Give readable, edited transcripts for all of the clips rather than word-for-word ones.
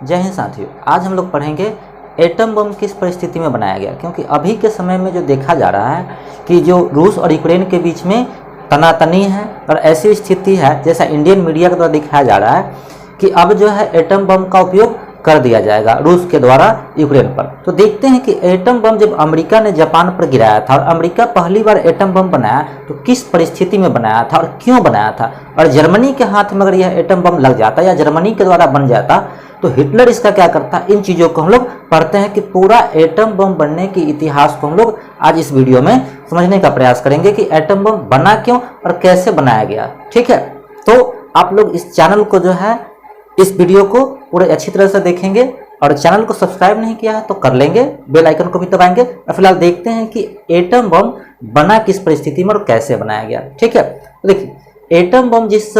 जय हिंद साथियों, आज हम लोग पढ़ेंगे एटम बम किस परिस्थिति में बनाया गया। क्योंकि अभी के समय में जो देखा जा रहा है कि जो रूस और यूक्रेन के बीच में तनातनी है और ऐसी स्थिति है जैसा इंडियन मीडिया के द्वारा दिखाया जा रहा है कि अब जो है एटम बम का उपयोग कर दिया जाएगा रूस के द्वारा यूक्रेन पर। तो देखते हैं कि एटम बम जब अमेरिका ने जापान पर गिराया था और अमेरिका पहली बार एटम बम बनाया तो किस परिस्थिति में बनाया था और क्यों बनाया था, और जर्मनी के हाथ में अगर यह एटम बम लग जाता या जर्मनी के द्वारा बन जाता तो हिटलर इसका क्या करता। इन चीज़ों को हम लोग पढ़ते हैं कि पूरा एटम बम बनने के इतिहास को हम लोग आज इस वीडियो में समझने का प्रयास करेंगे कि एटम बम बना क्यों और कैसे बनाया गया। ठीक है, तो आप लोग इस चैनल को जो है इस वीडियो को पूरे अच्छी तरह से देखेंगे और चैनल को सब्सक्राइब नहीं किया है तो कर लेंगे, बेल आइकन को भी दबाएंगे। और फिलहाल देखते हैं कि एटम बम बना किस परिस्थिति में और कैसे बनाया गया। ठीक है, तो देखिए एटम बम जिस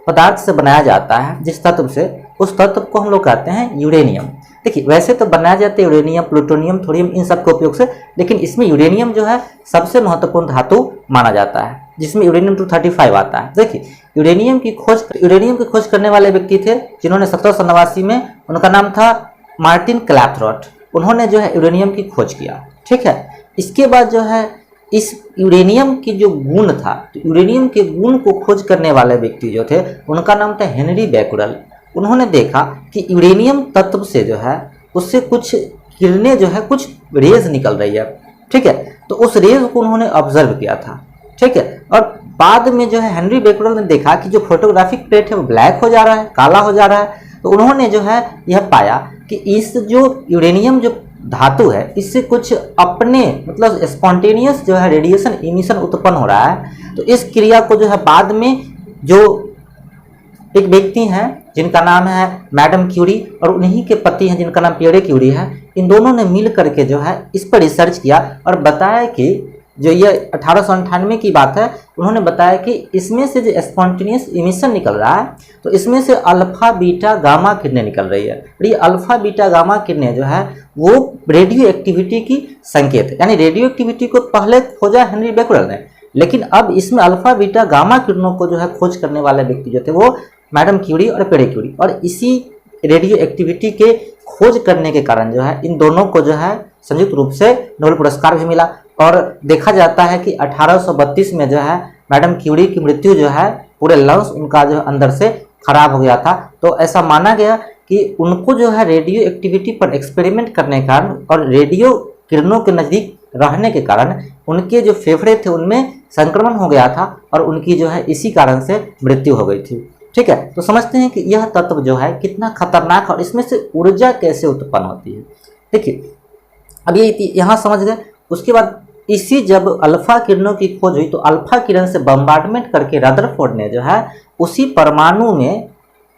पदार्थ से बनाया जाता है, जिस तत्व से, उस तत्व को हम लोग कहते हैं यूरेनियम। देखिए वैसे तो बनाया जाता है यूरेनियम, प्लूटोनियम, थोरियम, इन सब के उपयोग से, लेकिन इसमें यूरेनियम जो है सबसे महत्वपूर्ण धातु माना जाता है, जिसमें यूरेनियम 235 आता है। देखिए यूरेनियम की खोज करने वाले व्यक्ति थे जिन्होंने 1789 में, उनका नाम था मार्टिन क्लैपथ्रॉट। उन्होंने जो है यूरेनियम की खोज किया। ठीक है, इसके बाद जो है इस यूरेनियम की जो गुण था, तो यूरेनियम के गुण को खोज करने वाले व्यक्ति जो थे उनका नाम था हेनरी बैकुरल। उन्होंने देखा कि यूरेनियम तत्व से जो है उससे कुछ किरणें जो है, कुछ रेज निकल रही है। ठीक है, तो उस रेज को उन्होंने ऑब्जर्व किया था। ठीक है, और बाद में जो है हेनरी बैकुरल ने देखा कि जो फोटोग्राफिक प्लेट है वो ब्लैक हो जा रहा है, काला हो जा रहा है। तो उन्होंने जो है यह पाया कि इस जो यूरेनियम जो धातु है इससे कुछ अपने मतलब स्पॉन्टेनियस जो है रेडिएशन इमिशन उत्पन्न हो रहा है। तो इस क्रिया को जो है बाद में जो एक व्यक्ति हैं जिनका नाम है मैडम क्यूरी और उन्हीं के पति हैं जिनका नाम पियरे क्यूरी है, इन दोनों ने मिल करके जो है इस पर रिसर्च किया और बताया कि जो ये 1898 की बात है, उन्होंने बताया कि इसमें से जो स्पॉन्टेनियस इमिशन निकल रहा है तो इसमें से अल्फा बीटा गामा किरणें निकल रही है। और ये अल्फा बीटा गामा किरणें जो है वो रेडियो एक्टिविटी की संकेत है। यानी रेडियो एक्टिविटी को पहले खोजा हेनरी बैकुरल ने, लेकिन अब इसमें अल्फा बीटा गामा किरणों को जो है खोज करने वाले व्यक्ति जो थे वो मैडम क्यूरी और पियरे क्यूरी। और इसी रेडियो एक्टिविटी के खोज करने के कारण जो है इन दोनों को जो है संयुक्त रूप से नोबेल पुरस्कार भी मिला। और देखा जाता है कि 1832 में जो है मैडम क्यूरी की मृत्यु जो है, पूरे लंग्स उनका जो अंदर से खराब हो गया था। तो ऐसा माना गया कि उनको जो है रेडियो एक्टिविटी पर एक्सपेरिमेंट करने के कारण और रेडियो किरणों के नज़दीक रहने के कारण उनके जो फेफड़े थे उनमें संक्रमण हो गया था और उनकी जो है इसी कारण से मृत्यु हो गई थी। ठीक है, तो समझते हैं कि यह तत्व जो है कितना खतरनाक है और इसमें से ऊर्जा कैसे उत्पन्न होती है। देखिए अब ये यहाँ समझ गए। उसके बाद इसी जब अल्फा किरणों की खोज हुई तो अल्फा किरण से बम्बार्डमेंट करके रदरफोर्ड ने जो है उसी परमाणु में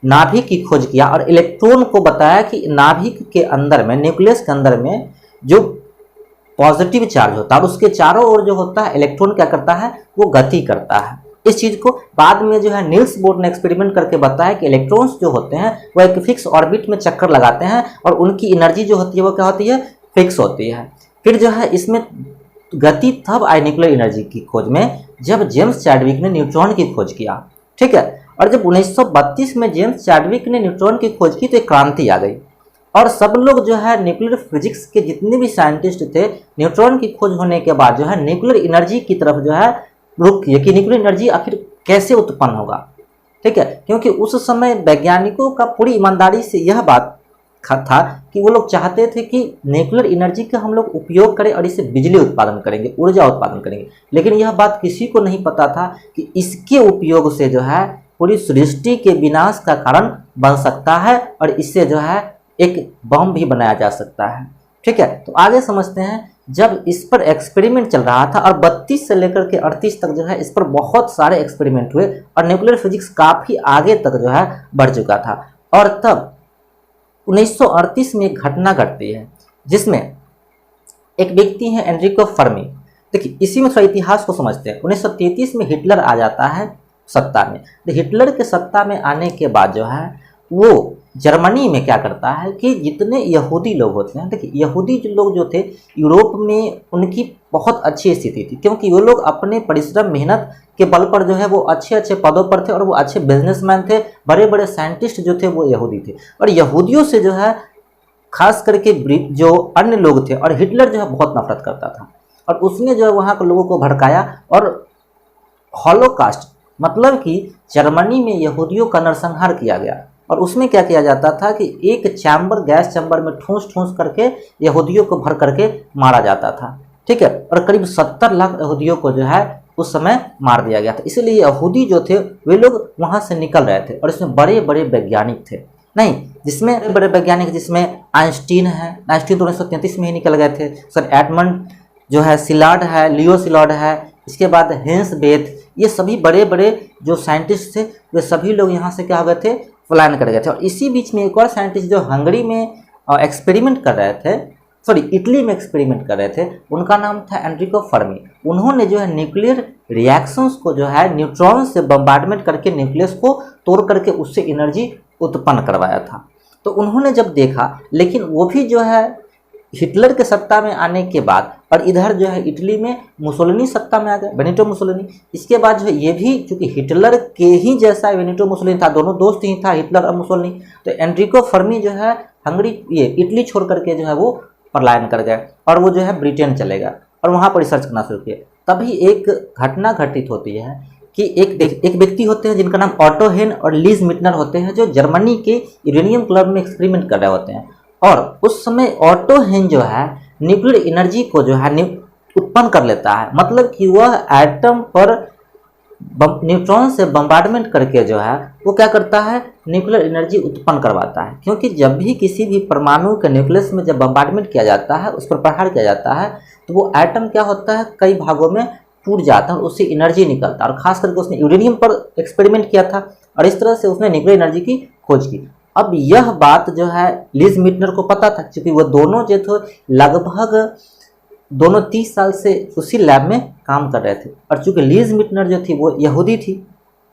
नाभिक की खोज किया और इलेक्ट्रॉन को बताया कि नाभिक के अंदर में, न्यूक्लियस के अंदर में जो पॉजिटिव चार्ज होता है उसके चारों ओर जो होता है इलेक्ट्रॉन क्या करता है, वो गति करता है। इस चीज को बाद में जो है नील्स बोर ने एक्सपेरिमेंट करके बताया कि इलेक्ट्रॉन्स जो होते हैं वो एक फिक्स ऑर्बिट में चक्कर लगाते हैं और उनकी एनर्जी जो होती है वो क्या होती है, फिक्स होती है। फिर जो है इसमें गति तब आई न्यूक्लियर एनर्जी की खोज में जब जेम्स चैडविक ने न्यूट्रॉन की खोज किया। ठीक है, और जब 1932 में जेम्स चैडविक ने न्यूट्रॉन की खोज की तो एक क्रांति आ गई और सब लोग जो है न्यूक्लियर फिजिक्स के जितने भी साइंटिस्ट थे, न्यूट्रॉन की खोज होने के बाद जो है न्यूक्लियर एनर्जी की तरफ जो है रुख किए कि न्यूक्लियर एनर्जी आखिर कैसे उत्पन्न होगा। ठीक है, क्योंकि उस समय वैज्ञानिकों का पूरी ईमानदारी से यह बात था कि वो लोग चाहते थे कि न्यूक्लियर एनर्जी का हम लोग उपयोग करें और इससे बिजली उत्पादन करेंगे, ऊर्जा उत्पादन करेंगे। लेकिन यह बात किसी को नहीं पता था कि इसके उपयोग से जो है पूरी सृष्टि के विनाश का कारण बन सकता है और इससे जो है एक बम भी बनाया जा सकता है। ठीक है, तो आगे समझते हैं। जब इस पर एक्सपेरिमेंट चल रहा था और 32 से लेकर के 38 तक जो है इस पर बहुत सारे एक्सपेरिमेंट हुए और न्यूक्लियर फिजिक्स काफ़ी आगे तक जो है बढ़ चुका था। और तब 1938 में एक घटना घटती है जिसमें एक व्यक्ति है एनरिको फर्मी। देखिए इसी में थोड़ा इतिहास को समझते हैं। 1933 में हिटलर आ जाता है सत्ता में। तो हिटलर के सत्ता में आने के बाद जो है वो जर्मनी में क्या करता है कि जितने यहूदी लोग होते हैं, देखिए यहूदी जो लोग जो थे यूरोप में उनकी बहुत अच्छी स्थिति थी, क्योंकि वो लोग अपने परिश्रम मेहनत के बल पर जो है वो अच्छे अच्छे पदों पर थे और वो अच्छे बिजनेसमैन थे, बड़े बड़े साइंटिस्ट जो थे वो यहूदी थे। और यहूदियों से जो है खास करके जो अन्य लोग थे, और हिटलर जो है बहुत नफरत करता था, और उसने जो है वहाँ के लोगों को भड़काया और हॉलोकास्ट मतलब कि जर्मनी में यहूदियों का नरसंहार किया गया। और उसमें क्या किया जाता था कि एक चैम्बर, गैस चैम्बर में ठूंस ठूंस करके यहूदियों को भर करके मारा जाता था, ठीक है। और करीब 70 लाख यहूदियों को जो है उस समय मार दिया गया था। इसीलिए यहूदी जो थे वे लोग वहाँ से निकल रहे थे, और इसमें बड़े बड़े वैज्ञानिक थे, नहीं जिसमें बड़े बड़े वैज्ञानिक, जिसमें आइंस्टीन है, आइंस्टीन तो 1933 में ही निकल गए थे, सर एडमंड जो है सिलार्ड है, लियो सिलार्ड है, इसके बाद हेंस बेथ, ये सभी बड़े बड़े जो साइंटिस्ट थे वे सभी लोग यहाँ से क्या हो गए थे, पलायन कर गए थे। और इसी बीच में एक और साइंटिस्ट जो हंगरी में एक्सपेरिमेंट कर रहे थे, सॉरी इटली में एक्सपेरिमेंट कर रहे थे, उनका नाम था एनरिको फर्मी। उन्होंने जो है न्यूक्लियर रिएक्शंस को जो है न्यूट्रॉन से बम्बार्डमेंट करके न्यूक्लियस को तोड़ करके उससे एनर्जी उत्पन्न करवाया था। तो उन्होंने जब देखा, लेकिन वो भी जो है हिटलर के सत्ता में आने के बाद, और इधर जो है इटली में मुसोलिनी सत्ता में आ गए, बेनिटो मुसोलिनी। इसके बाद जो है ये भी, चूंकि हिटलर के ही जैसा बेनिटो मुसोलिनी था, दोनों दोस्त ही था हिटलर और मुसोलिनी, तो एनरिको फर्मी जो है हंगरी ये इटली छोड़ करके जो है वो पलायन कर गए, और वो जो है ब्रिटेन चले गए और वहाँ पर रिसर्च करना शुरू किए। तभी एक घटना घटित होती है कि एक व्यक्ति होते हैं जिनका नाम ऑटो हेन और लीज मिटनर होते हैं, जो जर्मनी के यूरेनियम क्लब में एक्सपेरिमेंट कर रहे होते हैं। और उस समय ऑटो हेन जो है न्यूक्लियर एनर्जी को जो है उत्पन्न कर लेता है, मतलब कि वह एटम पर न्यूट्रॉन से बम्बार्डमेंट करके जो है वो क्या करता है, न्यूक्लियर एनर्जी उत्पन्न करवाता है। क्योंकि जब भी किसी भी परमाणु के न्यूक्लियस में जब बम्बार्डमेंट किया जाता है, उस पर प्रहार किया जाता है, तो वो एटम क्या होता है, कई भागों में टूट जाता है और उससे एनर्जी निकलता है। और खास करके उसने यूरेनियम पर एक्सपेरिमेंट किया था, और इस तरह से उसने न्यूक्लियर एनर्जी की खोज की। अब यह बात जो है लीज मिटनर को पता था, क्योंकि वो दोनों जो थे लगभग दोनों 30 साल से उसी लैब में काम कर रहे थे। और चूंकि लीज मिटनर जो थी वो यहूदी थी,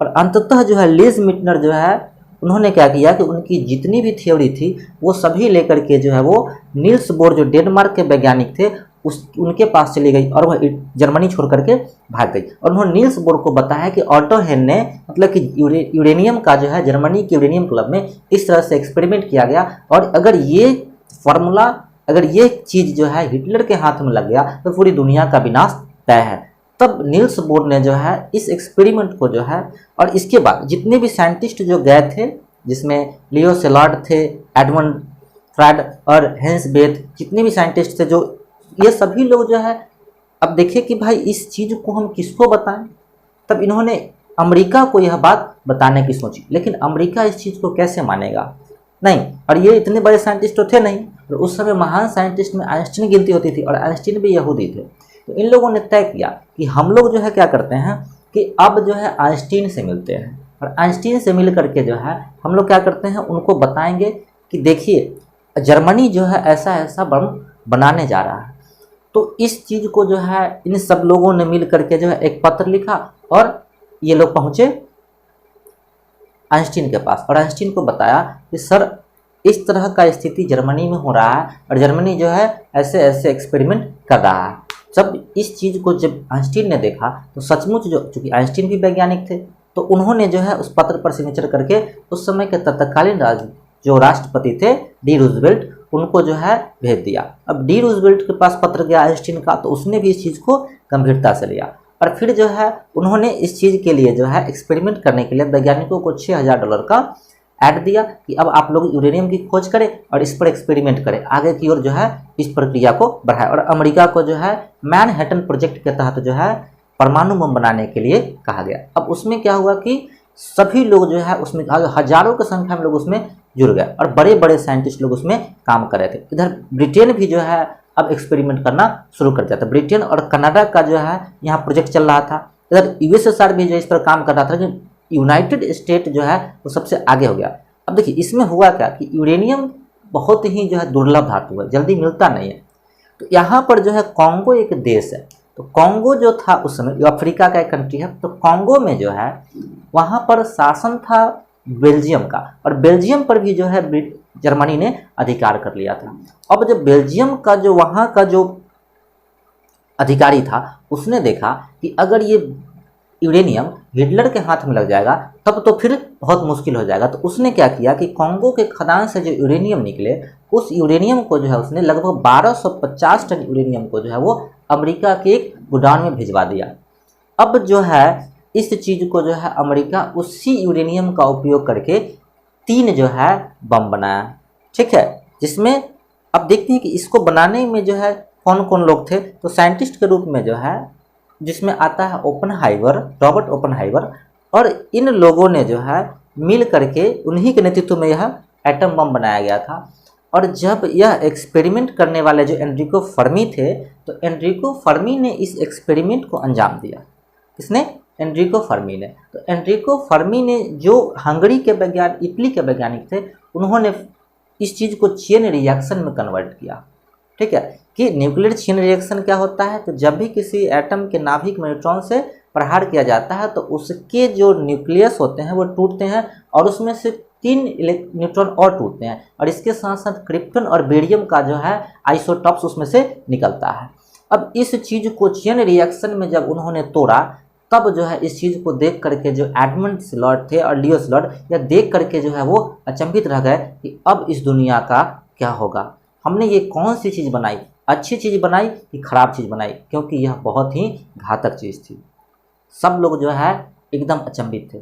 और अंततः जो है लीज मिटनर जो है उन्होंने क्या किया कि उनकी जितनी भी थ्योरी थी वो सभी लेकर के जो है वो नील्स बोर जो डेनमार्क के वैज्ञानिक थे उनके पास चली गई, और वह जर्मनी छोड़ करके भाग गई। और उन्होंने नील्स बोर को बताया कि ऑटो हेन ने, मतलब कि यूरेनियम का जो है जर्मनी के यूरेनियम क्लब में इस तरह से एक्सपेरिमेंट किया गया, और अगर ये फॉर्मूला, अगर ये चीज़ जो है हिटलर के हाथ में लग गया तो पूरी दुनिया का विनाश तय है। तब नील्स बोर ने जो है इस एक्सपेरिमेंट को जो है, और इसके बाद जितने भी साइंटिस्ट जो गए थे, जिसमें लियो सेलार्ड थे, एडमंड फ्राड और हेंस बेथ, जितने भी साइंटिस्ट थे, जो ये सभी लोग जो है, अब देखिए कि भाई इस चीज़ को हम किसको बताएं। तब इन्होंने अमेरिका को यह बात बताने की सोची, लेकिन अमेरिका इस चीज़ को कैसे मानेगा, नहीं। और ये इतने बड़े साइंटिस्ट तो थे नहीं, और उस समय महान साइंटिस्ट में आइंस्टीन गिनती होती थी, और आइंस्टीन भी यहूदी थे। तो इन लोगों ने तय किया कि हम लोग जो है क्या करते हैं कि अब जो है आइंस्टीन से मिलते हैं, और आइंस्टीन से मिल करके जो है हम लोग क्या करते हैं, उनको बताएंगे कि देखिए जर्मनी जो है ऐसा ऐसा बम बनाने जा रहा है। तो इस चीज़ को जो है इन सब लोगों ने मिल करके जो है एक पत्र लिखा, और ये लोग पहुँचे आइंस्टीन के पास, और आइंस्टीन को बताया कि सर इस तरह का स्थिति जर्मनी में हो रहा है, और जर्मनी जो है ऐसे ऐसे एक्सपेरिमेंट कर रहा है। जब इस चीज़ को जब आइंस्टीन ने देखा तो सचमुच, जो चूँकि आइंस्टीन भी वैज्ञानिक थे, तो उन्होंने जो है उस पत्र पर सिग्नेचर करके उस समय के तत्कालीन जो राष्ट्रपति थे डी रूजवेल्ट, उनको जो है भेज दिया। अब डी रूजवेल्ट के पास पत्र गया आइंस्टीन का, तो उसने भी इस चीज़ को गंभीरता से लिया, और फिर जो है उन्होंने इस चीज़ के लिए जो है एक्सपेरिमेंट करने के लिए वैज्ञानिकों को $6000 का ऐड दिया कि अब आप लोग यूरेनियम की खोज करें और इस पर एक्सपेरिमेंट करें, आगे की ओर जो है इस प्रक्रिया को बढ़ाएं। और अमेरिका को जो है मैनहट्टन प्रोजेक्ट के तहत जो है परमाणु बम बनाने के लिए कहा गया। अब उसमें क्या हुआ कि सभी लोग जो है उसमें हजारों की संख्या में लोग उसमें जुड़ गए, और बड़े बड़े साइंटिस्ट लोग उसमें काम कर रहे थे। इधर ब्रिटेन भी जो है अब एक्सपेरिमेंट करना शुरू कर दिया था। ब्रिटेन और कनाडा का जो है यहाँ प्रोजेक्ट चल रहा था। इधर यूएसएसआर भी जो इस पर काम कर रहा था, लेकिन यूनाइटेड स्टेट जो है वो सबसे आगे हो गया। अब देखिए इसमें हुआ क्या कि यूरेनियम बहुत ही जो है दुर्लभ धातु है, जल्दी मिलता नहीं है। तो यहाँ पर जो है कॉन्गो एक देश है, तो कॉन्गो जो था उस समय, अफ्रीका का एक कंट्री है, तो कॉन्गो में जो है वहाँ पर शासन था बेल्जियम का, और बेल्जियम पर भी जो है जर्मनी ने अधिकार कर लिया था। अब जब बेल्जियम का जो वहाँ का जो अधिकारी था उसने देखा कि अगर ये यूरेनियम हिटलर के हाथ में लग जाएगा तब तो फिर बहुत मुश्किल हो जाएगा। तो उसने क्या किया कि कॉन्गो के खदान से जो यूरेनियम निकले उस यूरेनियम को जो है उसने लगभग 1250 टन यूरेनियम को जो है वो अमेरिका के एक गोडाउन में भिजवा दिया। अब जो है इस चीज़ को जो है अमेरिका उसी यूरेनियम का उपयोग करके 3 जो है बम बनाया, ठीक है, जिसमें अब देखते हैं कि इसको बनाने में जो है कौन कौन लोग थे। तो साइंटिस्ट के रूप में जो है जिसमें आता है ओपनहाइमर, रॉबर्ट ओपनहाइमर, और इन लोगों ने जो है मिल करके उन्हीं के नेतृत्व में यह एटम बम बनाया गया था। और जब यह एक्सपेरिमेंट करने वाले जो एनरिको फर्मी थे, तो एनरिको फर्मी ने इस एक्सपेरिमेंट को अंजाम दिया। किसने? एनरिको फर्मी ने। तो एनरिको फर्मी ने, जो हंगरी के वैज्ञानिक, इटली के वैज्ञानिक थे, उन्होंने इस चीज़ को चेन रिएक्शन में कन्वर्ट किया, ठीक है, कि न्यूक्लियर चेन रिएक्शन क्या होता है। तो जब भी किसी एटम के नाभिक में न्यूट्रॉन से प्रहार किया जाता है तो उसके जो न्यूक्लियस होते हैं वो टूटते हैं और उसमें से 3 न्यूट्रॉन और टूटते हैं, और इसके साथ साथ क्रिप्टन और बेरियम का जो है आइसोटॉप्स उसमें से निकलता है। अब इस चीज़ को चेन रिएक्शन में जब उन्होंने तोड़ा, तब जो है इस चीज़ को देख करके जो एडमंड स्लॉट थे और लियो स्लॉट, यह देख करके जो है वो अचंभित रह गए कि अब इस दुनिया का क्या होगा, हमने ये कौन सी चीज़ बनाई, अच्छी चीज़ बनाई कि खराब चीज़ बनाई, क्योंकि यह बहुत ही घातक चीज़ थी। सब लोग जो है एकदम अचंभित थे,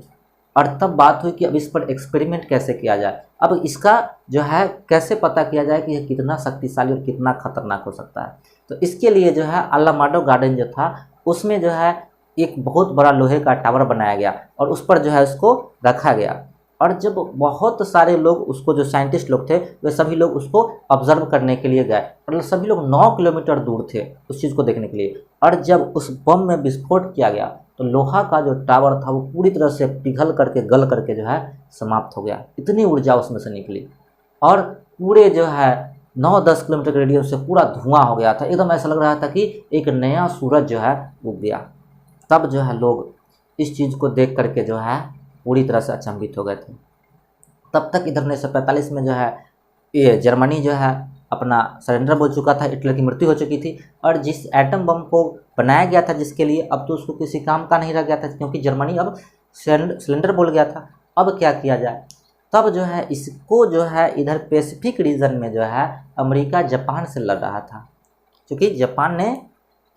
और तब बात हुई कि अब इस पर एक्सपेरिमेंट कैसे किया जाए, अब इसका जो है कैसे पता किया जाए कि यह कितना शक्तिशाली और कितना खतरनाक हो सकता है। तो इसके लिए जो है अलामाडो गार्डन जो था उसमें जो है एक बहुत बड़ा लोहे का टावर बनाया गया और उस पर जो है उसको रखा गया। और जब बहुत सारे लोग उसको, जो साइंटिस्ट लोग थे, वे सभी लोग उसको ऑब्जर्व करने के लिए गए, मतलब सभी लोग 9 किलोमीटर दूर थे उस चीज़ को देखने के लिए। और जब उस बम में विस्फोट किया गया तो लोहा का जो टावर था वो पूरी तरह से पिघल करके, गल करके जो है समाप्त हो गया। इतनी ऊर्जा उसमें से निकली और पूरे जो है 9-10 किलोमीटर के रेडियस से पूरा धुआं हो गया था। एकदम ऐसा लग रहा था कि एक नया सूरज जो है उग गया। तब जो है लोग इस चीज़ को देख करके जो है पूरी तरह से अचंभित हो गए थे। तब तक इधर 1945 में जो है ये जर्मनी जो है अपना सरेंडर बोल चुका था, हिटलर की मृत्यु हो चुकी थी, और जिस एटम बम को बनाया गया था जिसके लिए, अब तो उसको किसी काम का नहीं रह गया था, क्योंकि जर्मनी अब सिलेंडर बोल गया था। अब क्या किया जाए? तब जो है इसको जो है इधर पैसिफिक रीजन में जो है अमेरिका जापान से लड़ रहा था, क्योंकि जापान ने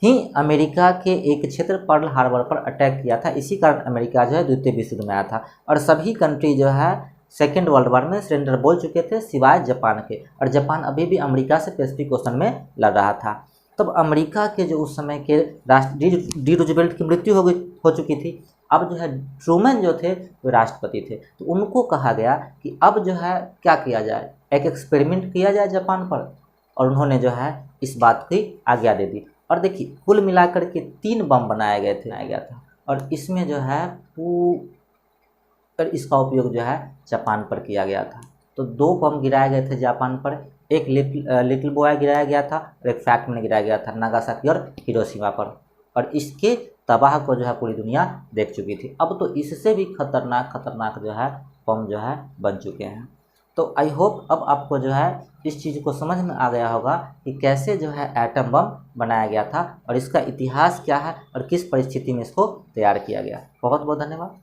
ही अमेरिका के एक क्षेत्र पर्ल हार्बर पर अटैक किया था। इसी कारण अमेरिका जो है द्वितीय विश्व युद्ध में आया था, और सभी कंट्री जो है सेकेंड वर्ल्ड वॉर में सरेंडर बोल चुके थे सिवाय जापान के, और जापान अभी भी अमेरिका से पैसिफिक ओशन में लड़ रहा था। तब अमेरिका के जो उस समय के डी रूजवेल्ट की मृत्यु हो चुकी थी। अब जो है ट्रूमैन जो थे वो राष्ट्रपति थे, तो उनको कहा गया कि अब जो है क्या किया जाए, एक एक्सपेरिमेंट किया जाए जापान पर, और उन्होंने जो है इस बात की आज्ञा दे दी। और देखिए कुल मिलाकर के 3 बम बनाया गया था, और इसमें जो है इसका उपयोग जो है जापान पर किया गया था। तो 2 बम गिराए गए थे जापान पर, एक लिटिल बॉय गिराया गया था और एक फैक्ट में गिराया गया था नागासाकी और हिरोशिमा पर, और इसके तबाह को जो है पूरी दुनिया देख चुकी थी। अब तो इससे भी खतरनाक जो है बम जो है बन चुके हैं। तो आई होप अब आपको जो है इस चीज़ को समझ में आ गया होगा कि कैसे जो है एटम बम बनाया गया था और इसका इतिहास क्या है और किस परिस्थिति में इसको तैयार किया गया। बहुत बहुत धन्यवाद।